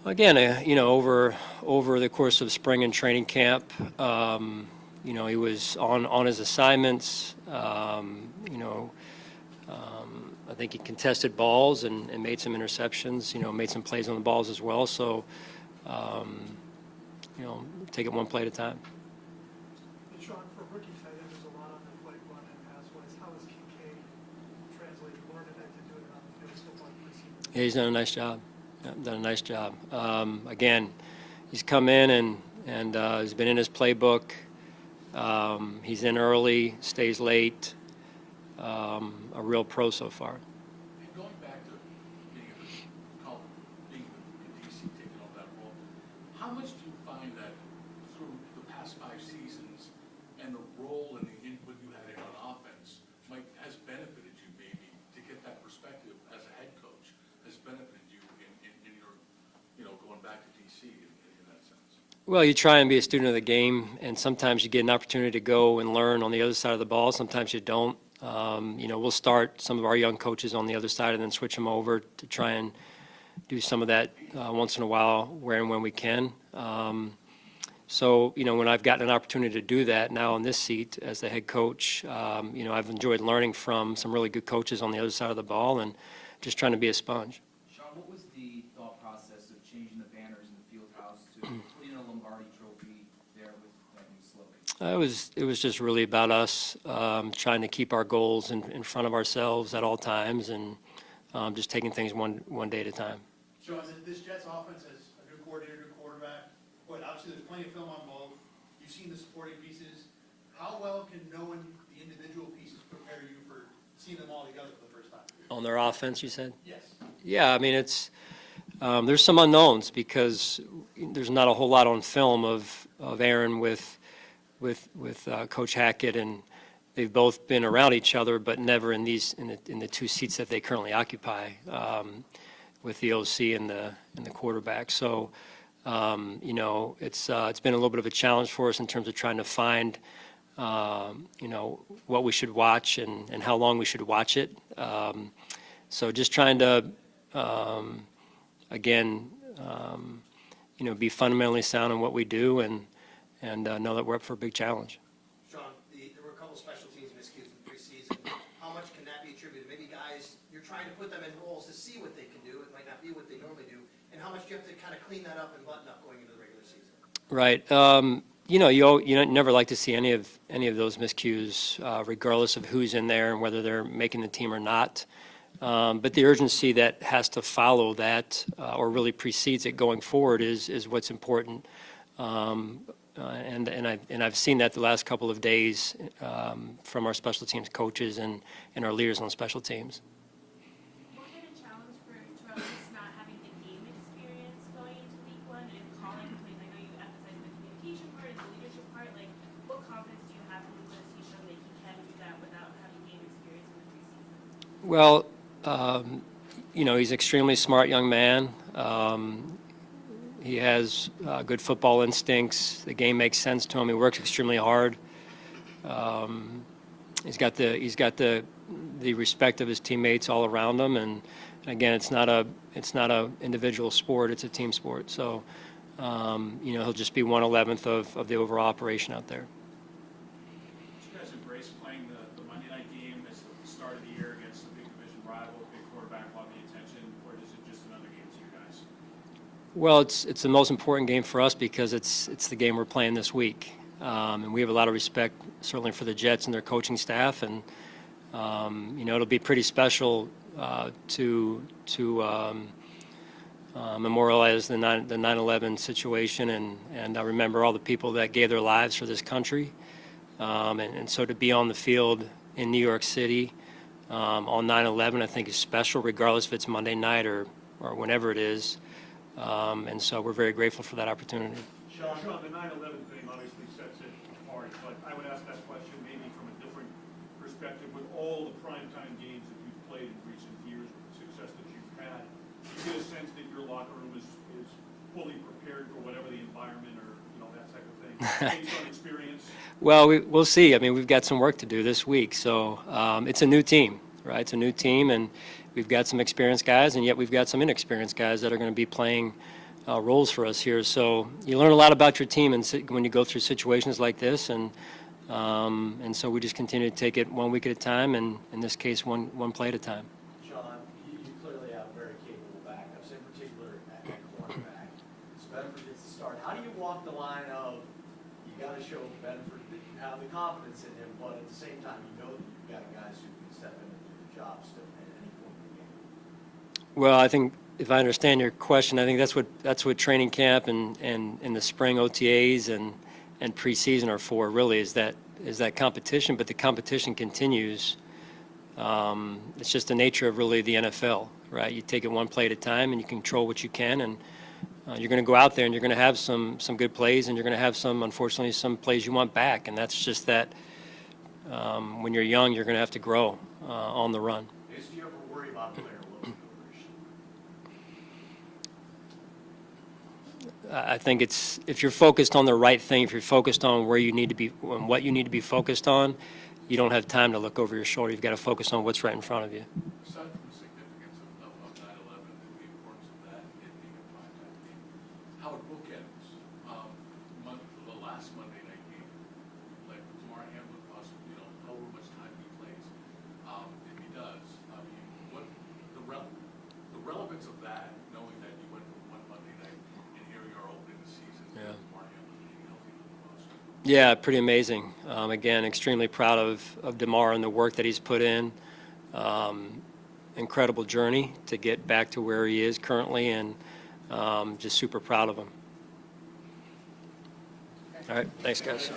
Again, over the course of spring and training camp, he was on his assignments. I think he contested balls and made some interceptions. Made some plays on the balls as well. So, take it one play at a time. And Sean, for rookie tight end, there's a lot on the plate running pass-wise. How is Kincaid translating, learning that to do it on the field so far this season? Yeah, he's done a nice job. Yeah, done a nice job. Again, he's come in and he's been in his playbook. He's in early, stays late. A real pro so far. And going back to being in DC, taking over that role, how much do you find that through the past 5 seasons and the role and the input you had in on offense has benefited you maybe to get that perspective as a head coach, has benefited you in your, going back to DC in that sense? Well, you try and be a student of the game, and sometimes you get an opportunity to go and learn on the other side of the ball. Sometimes you don't. We'll start some of our young coaches on the other side and then switch them over to try and do some of that once in a while, where and when we can. So, when I've gotten an opportunity to do that now in this seat as the head coach, I've enjoyed learning from some really good coaches on the other side of the ball and just trying to be a sponge. Sean, what was the thought process of changing the banners in the field house to putting a Lombardi trophy there with that new slogan? It was just really about us trying to keep our goals in front of ourselves at all times and just taking things one day at a time. Sean, this Jets offense has a good coordinator, good quarterback, but obviously there's plenty of film on both. You've seen the supporting pieces. How well can knowing the individual pieces prepare you for seeing them all together for the first time? On their offense, you said? Yes. Yeah, I mean, there's some unknowns because there's not a whole lot on film of Aaron with Coach Hackett, and they've both been around each other, but never in the 2 seats that they currently occupy with the OC and the quarterback. So, it's been a little bit of a challenge for us in terms of trying to find, what we should watch and how long we should watch it. So just trying to, again, be fundamentally sound in what we do and know that we're up for a big challenge. Sean, there were a couple special teams miscues in the preseason. How much can that be attributed? Maybe guys, you're trying to put them in roles to see what they can do. It might not be what they normally do. And how much do you have to kind of clean that up and button up going into the regular season? Right. You never like to see any of those miscues, regardless of who's in there and whether they're making the team or not. But the urgency that has to follow that or really precedes it going forward is what's important. And I've seen that the last couple of days from our special teams coaches and our leaders on special teams. What kind of challenge for just not having the game experience going into week 1 and calling plays? I know you emphasize the communication part and the leadership part. Like, what confidence do you have in Lucas? He's shown that he can do that without having game experience in the preseason. Well, he's an extremely smart young man. He has good football instincts. The game makes sense to him. He works extremely hard. He's got the respect of his teammates all around him. And again, it's not a individual sport. It's a team sport. So, he'll just be 1/11th of the overall operation out there. Did you guys embrace playing the Monday night game as the start of the year against a big division rival, big quarterback, a lot of the attention, or is it just another game to you guys? Well, it's the most important game for us because it's the game we're playing this week, and we have a lot of respect certainly for the Jets and their coaching staff, and it'll be pretty special to memorialize the 9/11 situation and I remember all the people that gave their lives for this country, and so to be on the field in New York City on 9/11 I think is special regardless if it's Monday night or whenever it is. And so we're very grateful for that opportunity. Sean, the 9/11 thing obviously sets it apart, but I would ask that question maybe from a different perspective. With all the primetime games that you've played in recent years, with the success that you've had, do you get a sense that your locker room is fully prepared for whatever the environment or that type of thing, based on experience? Well, we'll see. I mean, we've got some work to do this week, so it's a new team, right? It's a new team, and we've got some experienced guys, and yet we've got some inexperienced guys that are going to be playing roles for us here. So you learn a lot about your team when you go through situations like this, and so we just continue to take it 1 week at a time, and in this case, one play at a time. Sean, you clearly have very capable backups, in particular at cornerback. So Bedford gets the start. How do you walk the line of, you got to show Bedford that you have the confidence in him, but at the same time, you know that you've got guys who can step in and do the job still at any point in the game? Well, I think if I understand your question, I think that's what training camp and the spring OTAs and preseason are for. Really, is that competition, but the competition continues. It's just the nature of really the NFL, right? You take it one play at a time, and you control what you can, and you're going to go out there and you're going to have some good plays, and you're going to have unfortunately, some plays you want back, and that's just that. When you're young, you're going to have to grow on the run. Do you ever worry about player loading overs? I think if you're focused on the right thing, if you're focused on where you need to be and what you need to be focused on, you don't have time to look over your shoulder. You've got to focus on what's right in front of you. Aside from the significance of 9/11 and the importance of that in being a primetime game, how would bookends, the last Monday night game, like tomorrow Hamlin possibly, however much time he plays, if he does, I mean, what the relevance of that, knowing that you went from one Monday night and here you are opening the season, Yeah. tomorrow Hamlin being healthy for the most. Yeah, pretty amazing. Again, extremely proud of DeMar and the work that he's put in. Incredible journey to get back to where he is currently, and just super proud of him. All right, thanks, guys.